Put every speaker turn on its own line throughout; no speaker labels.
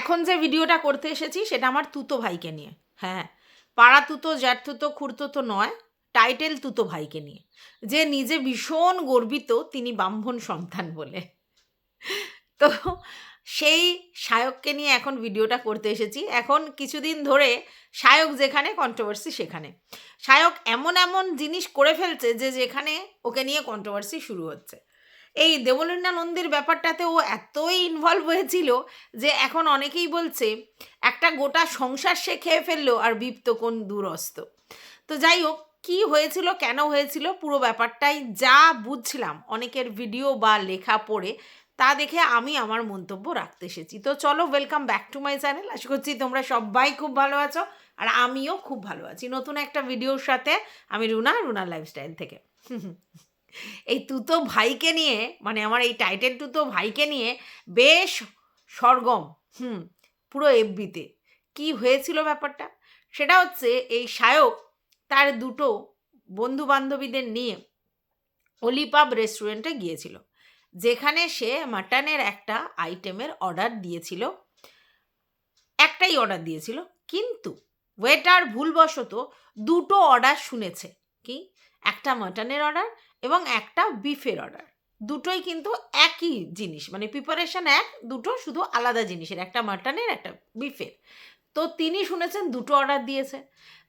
এখন যে ভিডিওটা করতে এসেছি সেটা আমার তুতো ভাইকে নিয়ে। হ্যাঁ, পাড়া তুতো, জ্যাঠ তুতো, খুড়তুতো নয়, টাইটেল তুতো ভাইকে নিয়ে। যে নিজে ভীষণ গর্বিত তিনি ব্রাহ্মণ সন্তান বলে। তো সেই সায়ককে নিয়ে এখন ভিডিওটা করতে এসেছি। এখন কিছুদিন ধরে সায়ক যেখানে কন্ট্রোভার্সি সেখানে। সায়ক এমন এমন জিনিস করে ফেলছে যে যেখানে ওকে নিয়ে কন্ট্রোভার্সি শুরু হচ্ছে। এই দেবলীনা নন্দীর ব্যাপারটাতে ও এতই ইনভলভ হয়েছিল যে এখন অনেকেই বলছে একটা গোটা সংসার সে খেয়ে ফেললো আর বিপ্ত কোন দূরস্ত। তো যাই হোক, কী হয়েছিল, কেন হয়েছিল, পুরো ব্যাপারটাই যা বুঝছিলাম অনেকের ভিডিও বা লেখা পড়ে তা দেখে আমি আমার মন্তব্য রাখতে এসেছি। তো চলো, welcome back to my channel. আশা করছি তোমরা সবাই খুব ভালো আছো আর আমিও খুব ভালো আছি নতুন একটা ভিডিওর সাথে। আমি রুনার লাইফস্টাইল থেকে। এই তুতো ভাইকে নিয়ে, মানে আমার এই টাইটেল তুতো ভাইকে নিয়ে বেশ সরগম পুরো এফবিতে। কি হয়েছিল ব্যাপারটা, সেটা হচ্ছে এই সায়ক তার দুটো বন্ধু বান্ধবীদের নিয়ে অলিপাব রেস্টুরেন্টে গিয়েছিল, যেখানে সে মাটনের একটা আইটেমের অর্ডার দিয়েছিল। একটাই অর্ডার দিয়েছিল, কিন্তু ওয়েটার ভুলবশত দুটো অর্ডার শুনেছে। কি, একটা মাটনের অর্ডার এবং একটা বিফের অর্ডার। দুটোই কিন্তু একই জিনিস, মানে প্রিপারেশন এক, দুটো শুধু আলাদা জিনিসের, একটা মাটনের একটা বিফের। তো তিনি শুনেছেন দুটো অর্ডার দিয়েছে।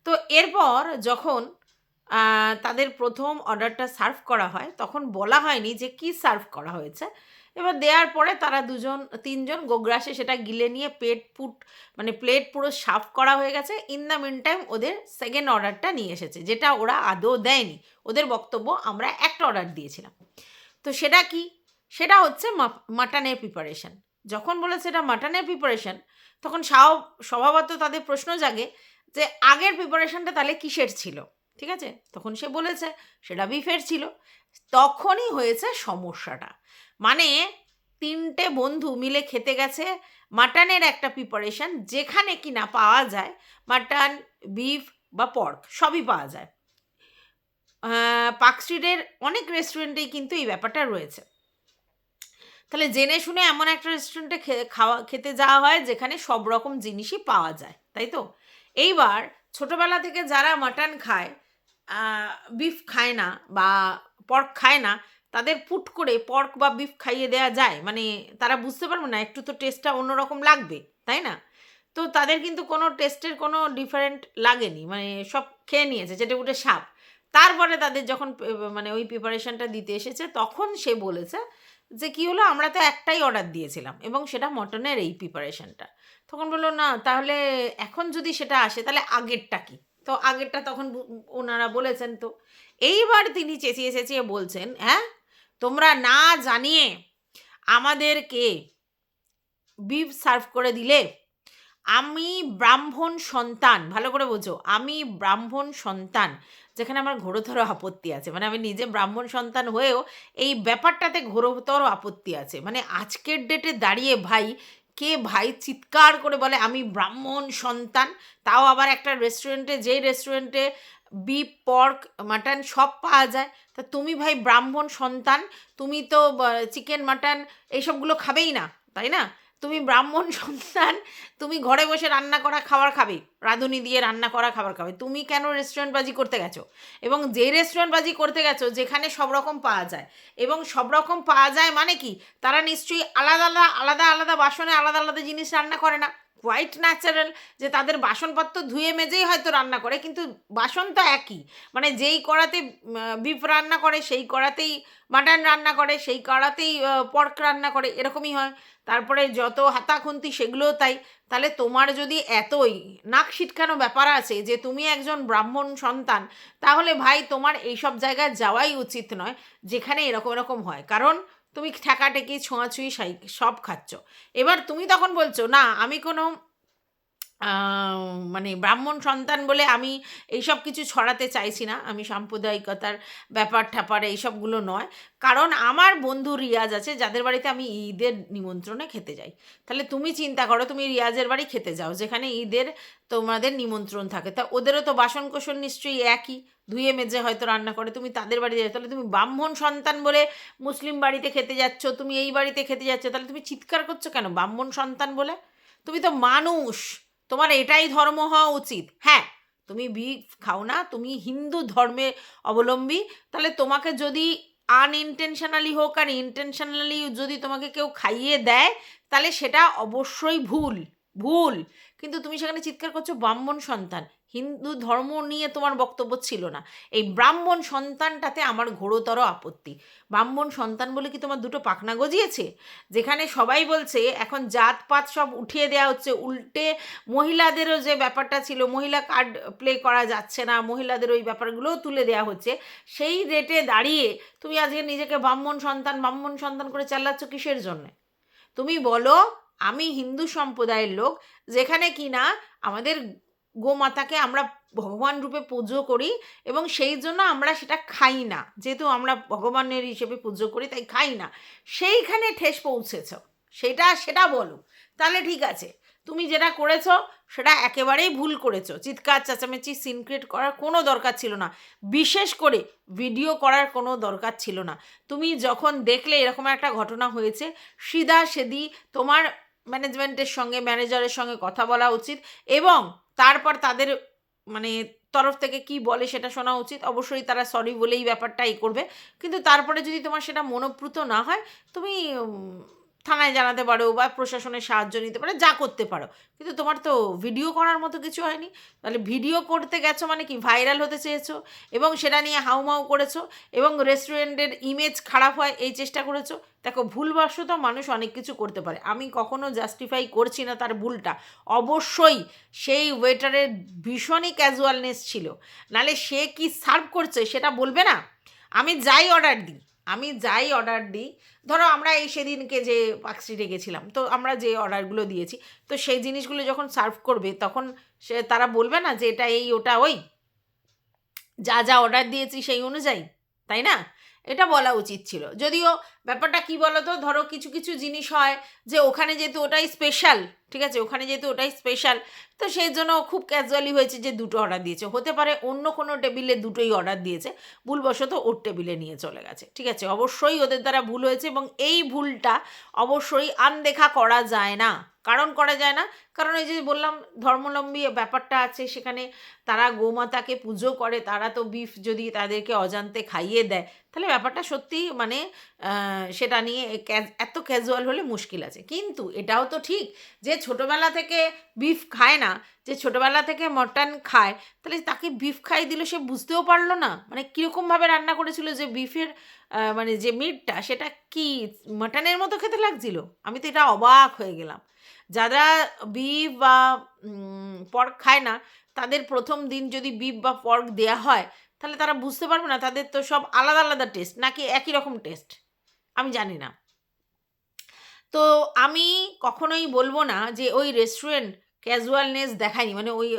তো এরপর যখন তাদের প্রথম অর্ডারটা সার্ভ করা হয় তখন বলা হয়নি যে কি সার্ভ করা হয়েছে। এবার দেওয়ার পরে তারা তিনজন গোগ্রাসে সেটা গিলে নিয়ে মানে প্লেট পুরো সাফ করা হয়ে গেছে। ইন দ্য মিন টাইম ওদের সেকেন্ড অর্ডারটা নিয়ে এসেছে, যেটা ওরা আদৌ দেয়নি। ওদের বক্তব্য, আমরা একটা অর্ডার দিয়েছিলাম। তো সেটা কি, সেটা হচ্ছে মাটনের প্রিপারেশন। যখন বলেছে এটা মাটনের প্রিপারেশন, তখন স্বভাবত তাদের প্রশ্ন জাগে যে আগের প্রিপারেশনটা তাহলে কিসের ছিল। ঠিক আছে, তখন সে বলেছে সেটা বিফের ছিল। তখনই হয়েছে সমস্যাটা। মানে তিনটে বন্ধু মিলে খেতে গেছে মাটনের একটা প্রিপারেশন, যেখানে কি না পাওয়া যায় মাটন, বিফ বা পর্ক, সবই পাওয়া যায়। পার্ক স্ট্রিটের অনেক রেস্টুরেন্টেই কিন্তু এই ব্যাপারটা রয়েছে। তাহলে জেনে শুনে এমন একটা রেস্টুরেন্টে খেতে যাওয়া হয় যেখানে সব রকম জিনিসই পাওয়া যায়, তাই তো? এইবার ছোটোবেলা থেকে যারা মাটন খায়, বিফ খায় না বা পর্ক খায় না, তাদের পুট করে পর্ক বা বিফ খাইয়ে দেওয়া যায়? মানে তারা বুঝতে পারবে না, একটু তো টেস্টটা অন্যরকম লাগবে, তাই না? তো তাদের কিন্তু কোনো টেস্টের কোনো ডিফারেন্ট লাগেনি, মানে সব খেয়ে নিয়েছে চেটে পুটে সাপ। তারপরে তাদের যখন মানে ওই প্রিপারেশনটা দিতে এসেছে, তখন সে বলেছে যে কী হলো, আমরা তো একটাই অর্ডার দিয়েছিলাম এবং সেটা মটনের এই প্রিপারেশনটা। তখন বললো না, তাহলে এখন যদি সেটা আসে তাহলে আগেরটা কী? তো আগেরটা তখন ওনারা বলেছেন। তো এইবার তিনি চেঁচিয়ে চেঁচিয়ে বলছেন, হ্যাঁ, তোমরা না জানিয়ে আমাদেরকে বিফ সার্ভ করে দিলে। আমি ব্রাহ্মণ সন্তান, ভালো করে বোঝো, আমি ব্রাহ্মণ সন্তান, যেখানে আমার ঘোরতর আপত্তি আছে। মানে আমি নিজে ব্রাহ্মণ সন্তান হয়েও এই ব্যাপারটাতে ঘোরতর আপত্তি আছে। মানে আজকের ডেটে দাঁড়িয়ে ভাই, কে ভাই চিৎকার করে বলে আমি ব্রাহ্মণ সন্তান, তাও আবার একটা রেস্টুরেন্টে, যেই রেস্টুরেন্টে বিফ, পর্ক, মাটন সব পাওয়া যায়। তা তুমি ভাই ব্রাহ্মণ সন্তান, তুমি তো চিকেন, মাটন এইসবগুলো খাবেই না, তাই না? তুমি ব্রাহ্মণ সন্তান, তুমি ঘরে বসে রান্না করা খাবার খাবে, রাঁধুনি দিয়ে রান্না করা খাবার খাবে। তুমি কেন রেস্টুরেন্টবাজি করতে গেছো? এবং যে রেস্টুরেন্টবাজি করতে গেছো যেখানে সব রকম পাওয়া যায়, এবং সব রকম পাওয়া যায় মানে কি, তারা নিশ্চয়ই আলাদা আলাদা আলাদা বাসনে আলাদা আলাদা জিনিস রান্না করে না। কোয়াইট ন্যাচারাল যে তাদের বাসনপত্র ধুয়ে মেজেই হয়তো রান্না করে, কিন্তু বাসন তো একই। মানে যেই কড়াতে বিফ রান্না করে সেই কড়াতেই মাটন রান্না করে, সেই কড়াতেই পর্ক রান্না করে, এরকমই হয়। তারপরে যত হাতাখুন্তি সেগুলোও তাই। তাহলে তোমার যদি এতই নাক সিটকানো ব্যাপার আছে যে তুমি একজন ব্রাহ্মণ সন্তান, তাহলে ভাই তোমার এইসব জায়গায় যাওয়াই উচিত নয় যেখানে এরকম এরকম হয়। কারণ তুমি ঠেকাঠেকি, ছোঁয়াছুঁয়ি সব খাচ্ছ। এবার তুমি তখন বলছো না, আমি কোনো মানে ব্রাহ্মণ সন্তান বলে আমি এইসব কিছু ছড়াতে চাইছি না, আমি সাম্প্রদায়িকতার ব্যাপার-ট্যাপার এইসবগুলো নয়। কারণ আমার বন্ধু রিয়াজ আছে, যাদের বাড়িতে আমি ঈদের নিমন্ত্রণে খেতে যাই। তাহলে তুমি চিন্তা করো, তুমি রিয়াজের বাড়ি খেতে যাও যেখানে ঈদের তোমাদের নিমন্ত্রণ থাকে, তা ওদেরও তো বাসন-কোসন নিশ্চয়ই একই, ধুয়ে মেজে হয়তো রান্না করে। তুমি তাদের বাড়ি যাও, তাহলে তুমি ব্রাহ্মণ সন্তান বলে মুসলিম বাড়িতে খেতে যাচ্ছ, তুমি এই বাড়িতে খেতে যাচ্ছ, তাহলে তুমি চিৎকার করছো কেন ব্রাহ্মণ সন্তান বলে? তুমি তো মানুষ, তোমার এটাই ধর্ম হওয়া উচিত। হ্যাঁ, তুমি বিফ খাও না, তুমি হিন্দু ধর্মের অবলম্বী, তাহলে তোমাকে যদি আনইনটেনশনালি হোক আর ইন্টেনশনালি যদি তোমাকে কেউ খাইয়ে দেয়, তাহলে সেটা অবশ্যই ভুল, ভুল। কিন্তু তুমি সেখানে চিৎকার করছো ব্রাহ্মণ সন্তান। হিন্দু ধর্ম নিয়ে তোমার বক্তব্য ছিল না, এই ব্রাহ্মণ সন্তানটাতে আমার ঘোরতর আপত্তি। ব্রাহ্মণ সন্তান বলে কি তোমার দুটো পাখনা গজিয়েছে? যেখানে সবাই বলছে এখন জাতপাত সব উঠিয়ে দেওয়া হচ্ছে, উল্টে মহিলাদেরও যে ব্যাপারটা ছিল, মহিলা কার্ড প্লে করা যাচ্ছে না, মহিলাদের ওই ব্যাপারগুলোও তুলে দেওয়া হচ্ছে, সেই রেটে দাঁড়িয়ে তুমি আজকে নিজেকে ব্রাহ্মণ সন্তান ব্রাহ্মণ সন্তান করে চালাচ্ছ কিসের জন্যে? তুমি বলো আমি হিন্দু সম্প্রদায়ের লোক, যেখানে কি না আমাদের গোমাতাকে আমরা ভগবান রূপে পুজো করি, এবং সেই জন্য আমরা সেটা খাই না, যেহেতু আমরা ভগবানের হিসেবে পুজো করি তাই খাই না, সেইখানে ঠেস পৌঁছেছ, সেটা বলো। তাহলে ঠিক আছে, তুমি যেটা করেছো সেটা একেবারেই ভুল করেছো। চিৎকার চেঁচামেচি সিন ক্রিয়েট করার কোনো দরকার ছিল না, বিশেষ করে ভিডিও করার কোনো দরকার ছিল না। তুমি যখন দেখলে এরকম একটা ঘটনা হয়েছে, সিধা সেদি তোমার ম্যানেজমেন্টের সঙ্গে, ম্যানেজারের সঙ্গে কথা বলা উচিত, এবং তারপর তাদের মানে তরফ থেকে কি বলে সেটা শোনা উচিত। অবশ্যই তারা সরি বলেই ব্যাপারটা করবে, কিন্তু তারপরে যদি তোমার সেটা মনোপ্রুত না হয়, তুমি থানায় জানাতে পারো বা প্রশাসনের সাহায্য নিতে পারো, যা করতে পারো। কিন্তু তোমার তো ভিডিও করার মতো কিছু হয়নি। তাহলে ভিডিও করতে গেছো মানে কি ভাইরাল হতে চেয়েছো, এবং সেটা নিয়ে হাউমাউ করেছো, এবং রেস্টুরেন্টের ইমেজ খারাপ হয় এই চেষ্টা করেছো। দেখো, ভুলবশত মানুষ অনেক কিছু করতে পারে, আমি কখনো জাস্টিফাই করছি না তার ভুলটা। অবশ্যই সেই ওয়েটারের ভীষণই ক্যাজুয়ালনেস ছিল, নালে সে কি সার্ভ করছে সেটা বলবে না? আমি যাই অর্ডার দিই, ধরো আমরা এই সেদিনকে যে পার্ক স্ট্রিটে গেছিলাম, তো আমরা যে অর্ডারগুলো দিয়েছি, তো সেই জিনিসগুলো যখন সার্ভ করবে তখন তারা বলবে না যে এটা এই ওটা ওই, যা যা অর্ডার দিয়েছি সেই অনুযায়ী, তাই না? এটা বলা উচিত ছিল। যদিও ব্যাপারটা কি বলো তো, ধরো কিছু কিছু জিনিস হয় যে ওখানে যেহেতু ওটাই স্পেশাল, ঠিক আছে, ওখানে যেহেতু ওটাই স্পেশাল, তো সেই জন্য খুব ক্যাজুয়ালি হয়েছে যে দুটো অর্ডার দিয়েছে। হতে পারে অন্য কোনো টেবিলে দুটোই অর্ডার দিয়েছে, ভুলবশত ওর টেবিলে নিয়ে চলে গেছে, ঠিক আছে, অবশ্যই ওদের দ্বারা ভুল হয়েছে, এবং এই ভুলটা অবশ্যই আনদেখা করা যায় না। কারণ করা যায় না, কারণ ওই যে বললাম ধর্মাবলম্বী ব্যাপারটা আছে, সেখানে তারা গোমাতাকে পুজো করে, তারা তো বিফ যদি তাদেরকে অজান্তে খাইয়ে দেয়, তাহলে ব্যাপারটা সত্যি মানে সেটা নিয়ে এত ক্যাজুয়াল হলে মুশকিল আছে। কিন্তু এটাও তো ঠিক যে ছোটোবেলা থেকে বিফ খায় না, যে ছোটোবেলা থেকে মটন খায়, তাহলে তাকে বিফ খাইয়ে দিল, সে বুঝতেও পারলো না মানে কীরকমভাবে রান্না করেছিল, যে বিফের মানে যে মিটটা সেটা কি মটনের মতো খেতে লাগছিল। আমি তো এটা অবাক হয়ে গেলাম। যারা বিফ বা পর্ক খায় না, তাদের প্রথম দিন যদি বিফ বা পর্ক দেয়া হয়, তাহলে তারা বুঝতে পারবে না? তাদের তো সব আলাদা আলাদা টেস্ট, নাকি একই রকম টেস্ট, আমি জানি না। তো আমি কখনোই বলবো না যে ওই রেস্টুরেন্ট ক্যাজুয়ালনেস দেখায়নি, মানে ওই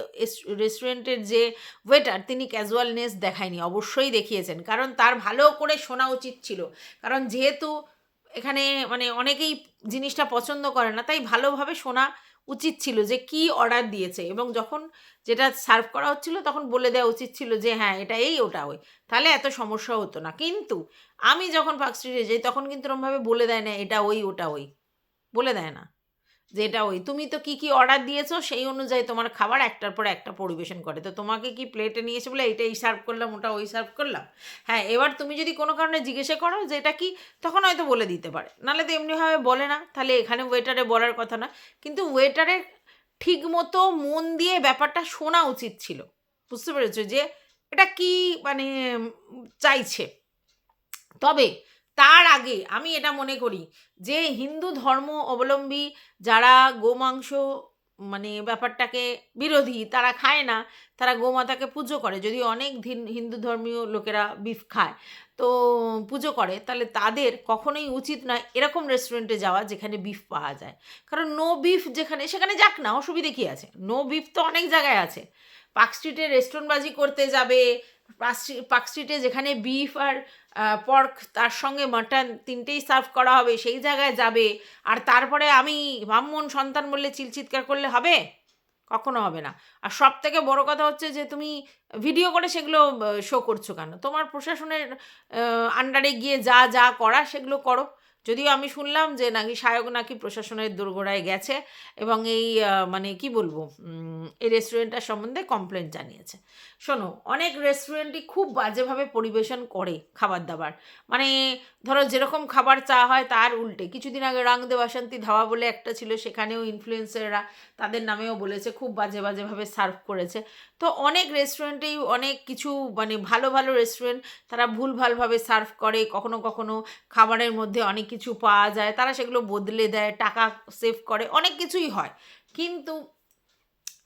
রেস্টুরেন্টের যে ওয়েটার তিনি ক্যাজুয়ালনেস দেখায়নি, অবশ্যই দেখিয়েছেন, কারণ তার ভালো করে শোনা উচিত ছিল। কারণ যেহেতু এখানে মানে অনেকেই জিনিসটা পছন্দ করে না, তাই ভালোভাবে শোনা উচিত ছিল যে কি অর্ডার দিয়েছে, এবং যখন যেটা সার্ভ করা হচ্ছিল তখন বলে দেওয়া উচিত ছিল যে হ্যাঁ এটা এই ওটা ওই, তাহলে এত সমস্যা হতো না। কিন্তু আমি যখন পার্ক স্ট্রিটে যাই তখন কিন্তু এরকমভাবে বলে দেয় না এটা ওই ওটা ওই, বলে দেয় না যে এটা ওই। তুমি তো কি কি অর্ডার দিয়েছো সেই অনুযায়ী তোমার খাবার একটার পর একটা পরিবেশন করে, তো তোমাকে কি প্লেটে নিয়ে এসে বলে এইটা এই সার্ভ করলাম ওটা ওই সার্ভ করলাম? হ্যাঁ, এবার তুমি যদি কোনো কারণে জিজ্ঞাসা করো যে এটা কি, তখন হয়তো বলে দিতে পারে, নাহলে তো এমনিভাবে বলে না। তাহলে এখানে ওয়েটারে বলার কথা না, কিন্তু ওয়েটারের ঠিক মতো মন দিয়ে ব্যাপারটা শোনা উচিত ছিল। বুঝতে পেরেছো যে এটা কি মানে চাইছে। তবে তার আগে আমি এটা মনে করি যে হিন্দু ধর্ম অবলম্বী যারা গোমাংস মানে ব্যাপারটাকে বিরোধী, তারা খায় না, তারা গোমাতাকে পুজো করে, যদি অনেক হিন্দু ধর্মীয় লোকেরা বিফ খায় তো পুজো করে, তাহলে তাদের কখনোই উচিত নয় এরকম রেস্টুরেন্টে যাওয়া যেখানে বিফ পাওয়া যায়। কারণ নো বিফ যেখানে, সেখানে যাক না, অসুবিধে কী আছে? নো বিফ তো অনেক জায়গায় আছে। পার্ক স্ট্রিটে রেস্টুরেন্টবাজি করতে যাবে, পার্ক স্ট্রিটে যেখানে বিফ আর পর্ক তার সঙ্গে মাটন তিনটেই সার্ভ করা হবে, সেই জায়গায় যাবে, আর তারপরে আমি ব্রাহ্মণ সন্তান বললে চিৎকার করলে হবে? কখনো হবে না। আর সব থেকে বড় কথা হচ্ছে যে তুমি ভিডিও করে সেগুলো শো করছো কেন? তোমার প্রশাসনের আন্ডারে গিয়ে যা যা করা সেগুলো করো। যদিও আমি শুনলাম যে নাকি সায়ক নাকি প্রশাসনের দোরগোড়ায় গেছে এবং এই মানে কি বলবো, এই রেস্টুরেন্টটার সম্বন্ধে কমপ্লেন জানিয়েছে। শোনো, অনেক রেস্টুরেন্টই খুব বাজেভাবে পরিবেশন করে খাবার দাবার, মানে ধরো যেরকম খাবার চাওয়া হয় তার উল্টে। কিছুদিন আগে রাং দে বাসন্তী ধাবা বলে একটা ছিল, সেখানেও ইনফ্লুয়েন্সাররা তাদের নামেও বলেছে খুব বাজে বাজেভাবে সার্ভ করেছে। তো অনেক রেস্টুরেন্টেই অনেক কিছু, মানে ভালো ভালো রেস্টুরেন্ট তারা ভুলভালভাবে সার্ভ করে, কখনো কখনো খাবারের মধ্যে অনেক কিছু পাওয়া যায়, তারা সেগুলো বদলে দেয়, টাকা সেভ করে, অনেক কিছুই হয়। কিন্তু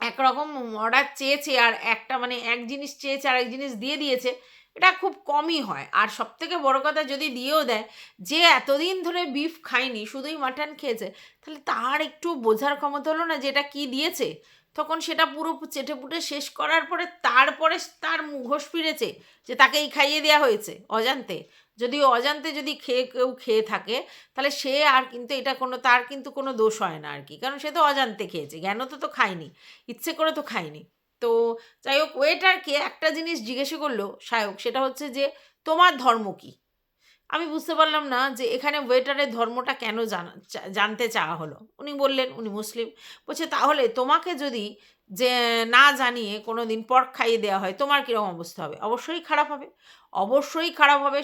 একরকম অর্ডার চেয়েছে আর একটা, মানে এক জিনিস চেয়েছে আর এক জিনিস দিয়ে দিয়েছে, এটা খুব কমই হয়। আর সবথেকে বড় কথা, যদি দিয়েও দেয়, যে এতদিন ধরে বিফ খায়নি, শুধুই মাটন খেয়েছে, তাহলে তার একটু বোঝার ক্ষমতা হলো না যে এটা কী দিয়েছে? তখন সেটা পুরো চেটেপুটে শেষ করার পরে তারপরে তার মুখোশ ফিরেছে যে তাকেই খাইয়ে দেওয়া হয়েছে অজান্তে। যদিও অজান্তে যদি কেউ খেয়ে থাকে, তাহলে সে আর কিন্তু এটা কোনো, তার কিন্তু কোনো দোষ হয় না আর কি, কারণ সে তো অজান্তে খেয়েছে, জ্ঞানত তো খায়নি, ইচ্ছে করে তো খায়নি। তো যাই হোক, ওয়েটারকে একটা জিনিস জিজ্ঞেস করলো সায়ক, সেটা হচ্ছে যে তোমার ধর্ম কী? আমি বুঝতে পারলাম না যে এখানে ওয়েটারের ধর্মটা কেন জানতে চাওয়া হলো। উনি বললেন উনি মুসলিম। বলছে তাহলে তোমাকে যদি যে না জানিয়ে কোনো দিন পর্ক খাইয়ে দেওয়া হয়, তোমার কীরকম অবস্থা হবে? অবশ্যই খারাপ হবে, অবশ্যই খারাপ হবে।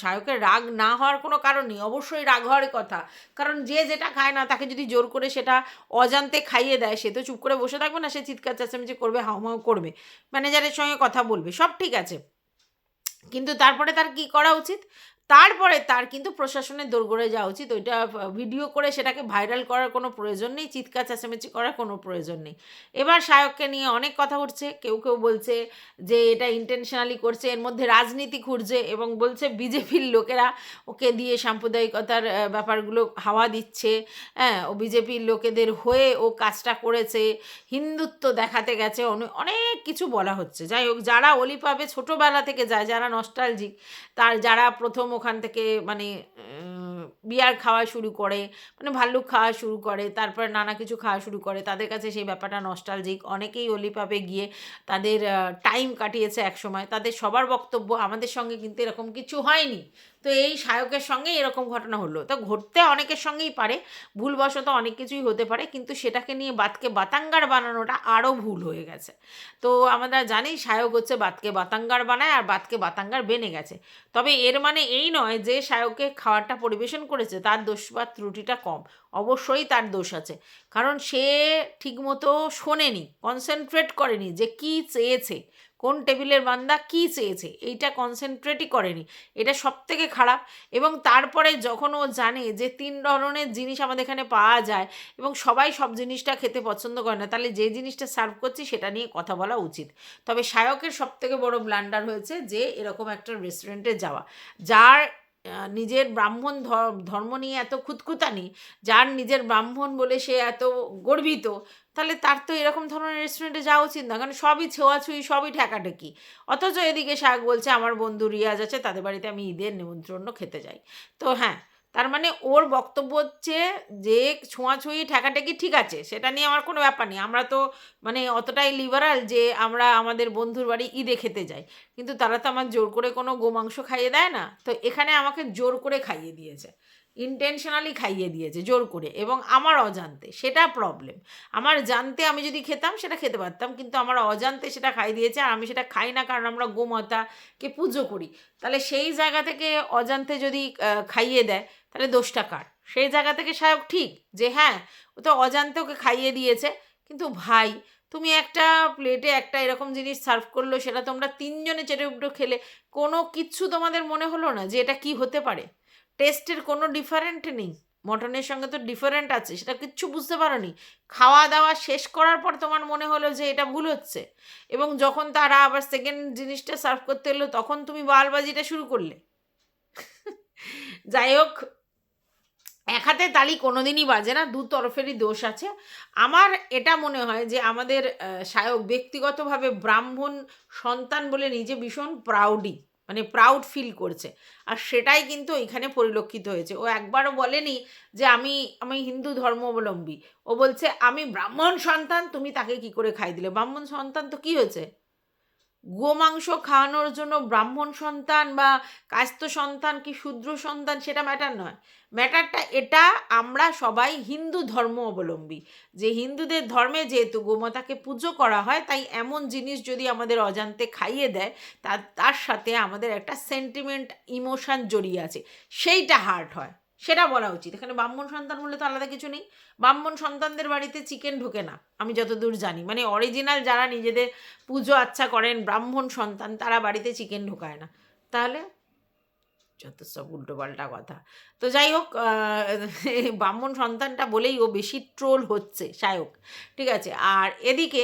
সায়কের রাগ না হওয়ার কোনো কারণ নেই, অবশ্যই রাগ হওয়ারই কথা। কারণ যে যেটা খায় না তাকে যদি জোর করে সেটা অজান্তে খাইয়ে দেয়, সে তো চুপ করে বসে থাকবে না, সে চিৎকার চেঁচামেচি করবে, হাউমাউ করবে, ম্যানেজারের সঙ্গে কথা বলবে, সব ঠিক আছে। কিন্তু তারপরে তার কি করা উচিত? তারপরে তার কিন্তু প্রশাসনের দোরগোড়ায় যাওয়া উচিত। ওইটা ভিডিও করে সেটাকে ভাইরাল করার কোনো প্রয়োজন নেই, চিৎকার চেঁচামেচি করার কোনো প্রয়োজন নেই। এবার সায়ককে নিয়ে অনেক কথা উঠছে, কেউ কেউ বলছে যে এটা ইন্টেনশনালি করছে, এর মধ্যে রাজনীতি খুঁজছে, এবং বলছে বিজেপির লোকেরা ওকে দিয়ে সাম্প্রদায়িকতার ব্যাপারগুলো হাওয়া দিচ্ছে। হ্যাঁ, ও বিজেপির লোকেদের হয়ে ও কাজটা করেছে, হিন্দুত্ব দেখাতে গেছে, অনেক কিছু বলা হচ্ছে। যাই হোক, যারা অলি পাবে ছোটোবেলা থেকে যায়, যারা নস্টালজিক, যারা প্রথম ওখান থেকে মানে বিয়ার খাওয়া শুরু করে, মানে ভাল্লুক খাওয়া শুরু করে, তারপরে নানা কিছু খাওয়া শুরু করে, তাদের কাছে সেই ব্যাপারটা নস্টালজিক। অনেকেই অলিপাবে গিয়ে তাদের টাইম কাটিয়েছে একসময়। তাদের সবার বক্তব্য আমাদের সঙ্গে কিন্তু এরকম কিছু হয়নি, তো এই সায়কের সঙ্গে এরকম ঘটনা হলো। তো ঘটতে অনেকের সঙ্গেই পারে, ভুলবশত অনেক কিছুই হতে পারে, কিন্তু সেটাকে নিয়ে বাতকে বাতাঙ্গার বানানোটা আরও ভুল হয়ে গেছে। তো আমরা জানি সায়ক হচ্ছে বাতকে বাতাঙ্গার বানায়, আর বাতকে বাতাঙ্গার বেনে গেছে। তবে এর মানে এই নয় যে সায়ককে খাবারটা পরিবেশন করেছে তার দোষ বা ত্রুটিটা কম, অবশ্যই তার দোষ আছে। কারণ সে ঠিকমতো শোনেনি, কনসেন্ট্রেট করেনি যে কী চেয়েছে, কোন টেবিলের বান্দা কী চেয়েছে, এইটা কনসেন্ট্রেটই করেনি। এটা সবথেকে খারাপ। এবং তারপরে যখন ও জানে যে 3 ধরনের জিনিস আমাদের এখানে পাওয়া যায় এবং সবাই সব জিনিসটা খেতে পছন্দ করে না, তাহলে যে জিনিসটা সার্ভ করছি সেটা নিয়ে কথা বলা উচিত। তবে সায়কের সবথেকে বড় ব্লান্ডার হয়েছে যে এরকম একটা রেস্টুরেন্টে যাওয়া, যার নিজের ব্রাহ্মণ ধর্ম নিয়ে এত খুঁতখুঁতানি, যার নিজের ব্রাহ্মণ বলে সে এত গর্বিত, তাহলে তার তো এরকম ধরনের রেস্টুরেন্টে যাওয়া উচিত না, কারণ সবই ছোঁয়াছুঁয়ি, সবই ঠেকাঠেকি। অথচ এদিকে শাক বলছে আমার বন্ধু রিয়াজ আছে, তাদের বাড়িতে আমি ঈদের নিমন্ত্রণ খেতে যাই। তো হ্যাঁ, তার মানে ওর বক্তব্য হচ্ছে যে ছোঁয়াছুঁয়ি ঠেকাঠেকি ঠিক আছে, সেটা নিয়ে আমার কোনো ব্যাপার নেই, আমরা তো মানে অতটাই লিবারাল যে আমরা আমাদের বন্ধুর বাড়ি ঈদে খেতে যাই, কিন্তু তারা তো আমার জোর করে কোনো গোমাংস খাইয়ে দেয় না। তো এখানে আমাকে জোর করে খাইয়ে দিয়েছে, ইন্টেনশনালি খাইয়ে দিয়েছে জোর করে, এবং আমার অজান্তে, সেটা প্রবলেম। আমার জানতে আমি যদি খেতাম সেটা খেতে পারতাম, কিন্তু আমার অজান্তে সেটা খাই দিয়েছে, আর আমি সেটা খাই না, কারণ আমরা গোমাতাকে পুজো করি। তাহলে সেই জায়গা থেকে অজান্তে যদি খাইয়ে দেয়, তাহলে দোষটা কার? সেই জায়গা থেকে সায়ক ঠিক যে হ্যাঁ, ও তো অজান্তে ওকে খাইয়ে দিয়েছে। কিন্তু ভাই, তুমি একটা প্লেটে একটা এরকম জিনিস সার্ভ করলো, সেটা তোমরা 3 জনে চেটেপুটে খেলে, কোনো কিচ্ছু তোমাদের মনে হলো না যে এটা কি হতে পারে? টেস্টের কোনো ডিফারেন্ট নেই, মটনের সঙ্গে তো ডিফারেন্ট আছে, সেটা কিচ্ছু বুঝতে পারোনি। খাওয়া দাওয়া শেষ করার পর তোমার মনে হলো যে এটা ভুল হচ্ছে, এবং যখন তারা আবার সেকেন্ড জিনিসটা সার্ভ করতে এলো তখন তুমি বালবাজিটা শুরু করলে। যাই হোক, এক হাতে তালি কোনোদিনই বাজে না, দু তরফেরই দোষ আছে। আমার এটা মনে হয় যে আমাদের সায়ক ব্যক্তিগতভাবে ব্রাহ্মণ সন্তান বলে নিজে ভীষণ মানে প্রাউড ফিল করছে, আর সেটাই কিন্তু এখানে পরিলক্ষিত হয়েছে। ও একবারও বলেনি যে আমি আমি হিন্দু ধর্মাবলম্বী, ও বলছে আমি ব্রাহ্মণ সন্তান, তুমি তাকে কি করে খাই দিলে? ব্রাহ্মণ সন্তান তো কি হয়েছে? গোমাংস খাওয়ানোর জন্য ব্রাহ্মণ সন্তান বা কায়স্থ সন্তান কি শূদ্র সন্তান সেটা ম্যাটার নয়। ম্যাটারটা এটা, আমরা সবাই হিন্দু ধর্ম অবলম্বী, যে হিন্দুদের ধর্মে যেহেতু গোমাতাকে পুজো করা হয়, তাই এমন জিনিস যদি আমাদের অজান্তে খাইয়ে দেয়, তার সাথে আমাদের একটা সেন্টিমেন্ট ইমোশন জড়িয়ে আছে, সেইটা হার্ট হয়, সেটা বলা উচিত। এখানে ব্রাহ্মণ সন্তান বললে তো আলাদা কিছু নেই। ব্রাহ্মণ সন্তানদের বাড়িতে চিকেন ঢোকে না আমি যতদূর জানি, মানে অরিজিনাল যারা নিজেদের পুজো আচ্ছা করেন ব্রাহ্মণ সন্তান, তারা বাড়িতে চিকেন ঢোকায় না। তাহলে যত সব উল্টোপাল্টা কথা। তো যাই হোক, ব্রাহ্মণ সন্তানটা বলেই ও বেশি ট্রোল হচ্ছে সায়ক, ঠিক আছে। আর এদিকে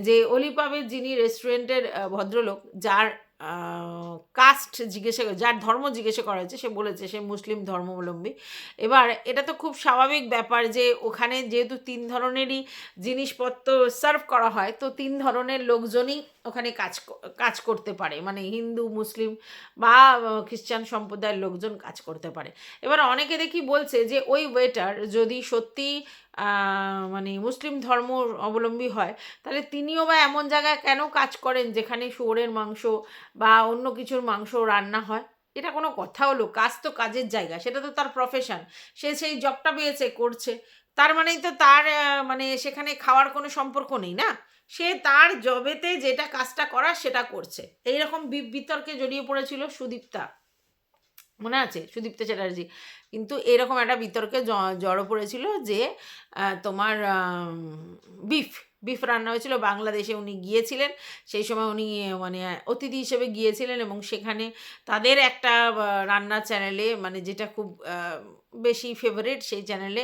যে অলিপাবের যিনি রেস্টুরেন্টের ভদ্রলোক, যার কাস্ট জিজ্ঞেসে, যার ধর্ম জিজ্ঞেসে করা হয়েছে, সে বলেছে সে মুসলিম ধর্মাবলম্বী। এবার এটা তো খুব স্বাভাবিক ব্যাপার যে ওখানে যেহেতু 3 ধরনেরই জিনিসপত্র সার্ভ করা হয়, তো 3 ধরনের লোকজনই ওখানে কাজ করতে পারে, মানে হিন্দু, মুসলিম বা খ্রিস্টান সম্প্রদায়ের লোকজন কাজ করতে পারে। এবার অনেকে দেখি বলছে যে ওই ওয়েটার যদি সত্যি মানে মুসলিম ধর্ম অবলম্বী হয়, তাহলে তিনিও বা এমন জায়গায় কেন কাজ করেন যেখানে শুয়োরের মাংস বা অন্য কিছুর মাংস রান্না হয়? এটা কোনো কথা হলো? কাজ তো কাজের জায়গা, সেটা তো তার প্রফেশন, সে সেই জবটা পেয়েছে করছে, তার মানেই তো তার মানে সেখানে খাওয়ার কোনো সম্পর্ক নেই না, সে তার জবেতে যেটা কাজটা করার সেটা করছে। এইরকম বিতর্কে জড়িয়ে পড়েছিল সুদীপ্তা, মনে আছে? সুদীপ্তা চ্যাটার্জি কিন্তু এরকম একটা বিতর্কে জড়ো পড়েছিল যে তোমার বিফ বিফ রান্না হয়েছিল বাংলাদেশে, উনি গিয়েছিলেন সেই সময়, উনি মানে অতিথি হিসেবে গিয়েছিলেন, এবং সেখানে তাদের একটা রান্নার চ্যানেলে, মানে যেটা খুব বেশি ফেভারিট, সেই চ্যানেলে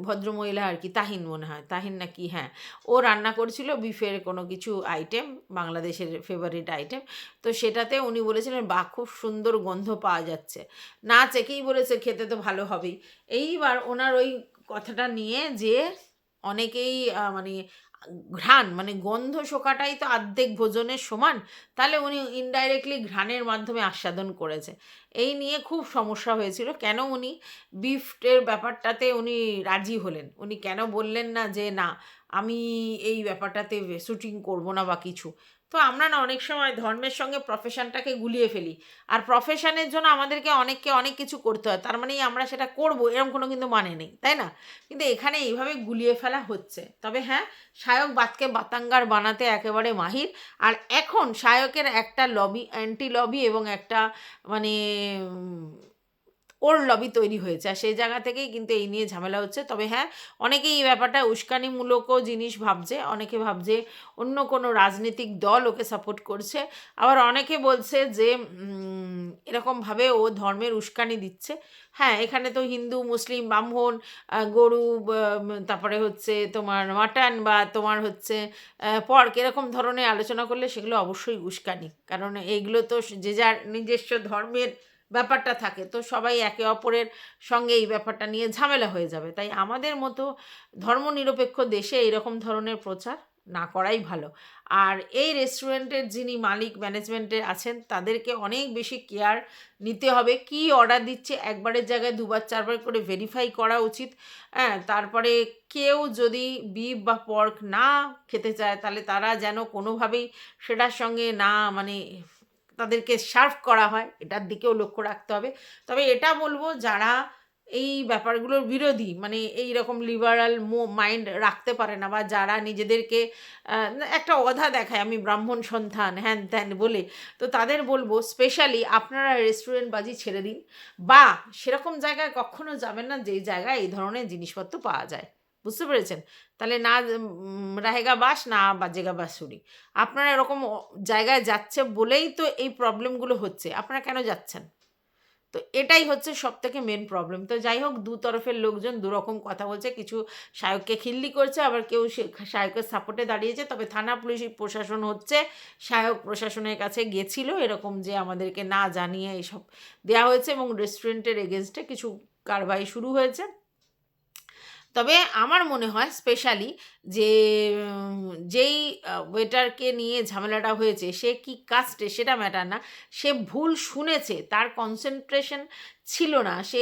ভদ্রমহিলা আর কি, তাহিন মনে হয়, তাহিন নাকি, হ্যাঁ, ও রান্না করেছিল বিফের কোনো কিছু আইটেম, বাংলাদেশের ফেভারিট আইটেম। তো সেটাতে উনি বলেছিলেন বাহ খুব সুন্দর গন্ধ পাওয়া যাচ্ছে, না চেকেই বলেছে খেতে তো ভালো হবেই। এইবার ওনার ওই কথাটা নিয়ে যে অনেকেই মানে ঘ্রাণ, মানে গন্ধ শোকাটাই তো অর্ধেক ভোজনের সমান, তাহলে উনি ইনডাইরেক্টলি ঘ্রাণের মাধ্যমে আস্বাদন করেছে। এই নিয়ে খুব সমস্যা হয়েছিল, কেন উনি বিফের ব্যাপারটাতে উনি রাজি হলেন, উনি কেন বললেন না যে না আমি এই ব্যাপারটাতে শ্যুটিং করবো না বা কিছু। তো আমরা না অনেক সময় ধর্মের সঙ্গে প্রফেশনটাকে গুলিয়ে ফেলি, আর প্রফেশনের জন্য আমাদেরকে অনেককে অনেক কিছু করতে হয়, তার মানেই আমরা সেটা করবো এরকম কোনো কিন্তু মানে নেই, তাই না? কিন্তু এখানে এইভাবে গুলিয়ে ফেলা হচ্ছে। তবে হ্যাঁ, সায়ক বাতকে বাতাঙ্গার বানাতে একেবারে মাহির। আর এখন সায়কের একটা লবি, অ্যান্টি লবি এবং একটা মানে ওর লবি তৈরি হয়েছে, আর সেই জায়গা থেকেই কিন্তু এই নিয়ে ঝামেলা হচ্ছে। তবে হ্যাঁ, অনেকেই এই ব্যাপারটা উস্কানিমূলকও জিনিস ভাবছে, অনেকে ভাবছে অন্য কোনো রাজনৈতিক দল ওকে সাপোর্ট করছে, আবার অনেকে বলছে যে এরকমভাবে ও ধর্মের উস্কানি দিচ্ছে। হ্যাঁ, এখানে তো হিন্দু, মুসলিম, ব্রাহ্মণ, গরু, তারপরে হচ্ছে তোমার মাটন বা তোমার হচ্ছে পর্ক, এরকম ধরনের আলোচনা করলে সেগুলো অবশ্যই উস্কানি, কারণ এইগুলো তো যে যার নিজস্ব ধর্মের ব্যাপারটা থাকে, তো সবাই একে অপরের সঙ্গে এই ব্যাপারটা নিয়ে ঝামেলা হয়ে যাবে। তাই আমাদের মতো ধর্মনিরপেক্ষ দেশে এরকম ধরনের প্রচার না করাই ভালো। আর এই রেস্টুরেন্টের যিনি মালিক, ম্যানেজমেন্টে আছেন, তাদেরকে অনেক বেশি কেয়ার নিতে হবে, কি অর্ডার দিচ্ছে একবারের জায়গায় 2বার 4বার করে ভেরিফাই করা উচিত। হ্যাঁ, তারপরে কেউ যদি বিফ বা পর্ক না খেতে চায়, তাহলে তারা যেন কোনোভাবেই সেটার সঙ্গে না মানে তাদেরকে সার্ভ করা হয়, এটার দিকেও লক্ষ্য রাখতে হবে। তবে এটা বলবো, যারা এই ব্যাপারগুলোর বিরোধী, মানে এই রকম লিবারাল মাইন্ড রাখতে পারে না, বা যারা নিজেদেরকে একটা অধা দেখায় আমি ব্রাহ্মণ সন্তান হ্যান ত্যান বলে, তো তাদের বলবো স্পেশালি আপনারা রেস্টুরেন্ট বাজি ছেড়ে দিন, বা সেরকম জায়গায় কখনো যাবেন না যেই জায়গায় এই ধরনের জিনিসপত্র পাওয়া যায়। বুঝতে পেরেছেন? তাহলে না রাহেগা বাস, না বাজেগা বাঁশুরি। আপনারা এরকম জায়গায় যাচ্ছে বলেই তো এই প্রবলেমগুলো হচ্ছে, আপনারা কেন যাচ্ছেন? তো এটাই হচ্ছে সবথেকে মেন প্রবলেম। তো যাই হোক, দু তরফের লোকজন দুরকম কথা বলছে, কিছু সায়ককে খিল্লি করছে, আবার কেউ সায়কের সাপোর্টে দাঁড়িয়েছে। তবে থানা পুলিশ প্রশাসন হচ্ছে সায়ক প্রশাসনের কাছে গেছিল এরকম যে আমাদেরকে না জানিয়ে এসব দেওয়া হয়েছে, এবং রেস্টুরেন্টের এগেনস্টে কিছু কারবাই শুরু হয়েছে। তবে আমার মনে হয় স্পেশালি যে যেই ওয়েটারকে নিয়ে ঝামেলাটা হয়েছে সে কি কাস্টে সেটা ম্যাটার না, সে ভুল শুনেছে, তার কনসেন্ট্রেশন ছিল না, সে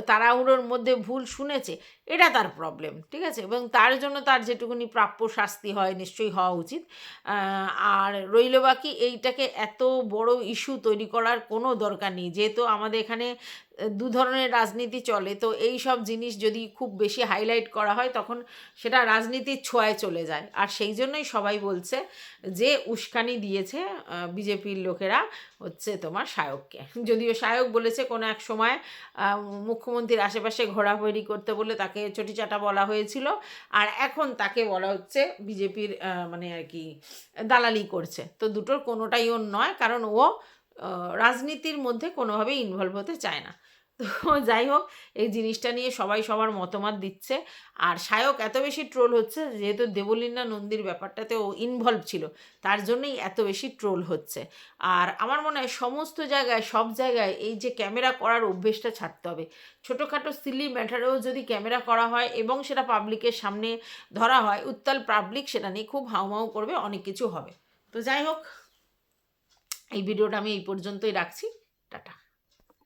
তাড়াহুড়োর মধ্যে ভুল শুনেছে, এটা তার প্রবলেম, ঠিক আছে, এবং তার জন্য তার যেটুকুনি প্রাপ্য শাস্তি হয় নিশ্চয়ই হওয়া উচিত। আর রইল বাকি এইটাকে এত বড় ইস্যু তৈরি করার কোনো দরকার নেই, যেহেতু আমাদের এখানে দু ধরনের রাজনীতি চলে, তো এই সব জিনিস যদি খুব বেশি হাইলাইট করা হয় তখন সেটা রাজনীতির ছোঁয়ায় চলে যায়, আর সেই জন্যই সবাই বলছে যে উস্কানি দিয়েছে বিজেপির লোকেরা হচ্ছে তোমার সায়ককে। যদিও সায়ক বলেছে কোনো এক সময় মুখ্যমন্ত্রীর আশেপাশে ঘোরাঘুরি করতে বলে তাকে চটিচাটা বলা হয়েছিল, আর এখন তাকে বলা হচ্ছে বিজেপির মানে আর কি দালালি করছে। তো দুটোর কোনোটাই ওর নয়, কারণ ও রাজনীতির মধ্যে কোনোভাবেই ইনভলভ হতে চায় না। তো যাই হোক, এই জিনিসটা নিয়ে সবাই সবার মতামত দিচ্ছে। আর সায়ক এত বেশি ট্রোল হচ্ছে যেহেতু দেবলীনা নন্দীর ব্যাপারটাতে ও ইনভলভ ছিল, তার জন্যই এত বেশি ট্রোল হচ্ছে। আর আমার মনে হয় সমস্ত জায়গায়, সব জায়গায় এই যে ক্যামেরা করার অভ্যেসটা ছাড়তে হবে। ছোটোখাটো সিলি ম্যাটারেও যদি ক্যামেরা করা হয় এবং সেটা পাবলিকের সামনে ধরা হয়, উত্তাল পাবলিক সেটা নিয়ে খুব হাউমাউ করবে, অনেক কিছু হবে। তো যাই হোক, এই ভিডিওটা আমি এই পর্যন্তই রাখছি। টাটা।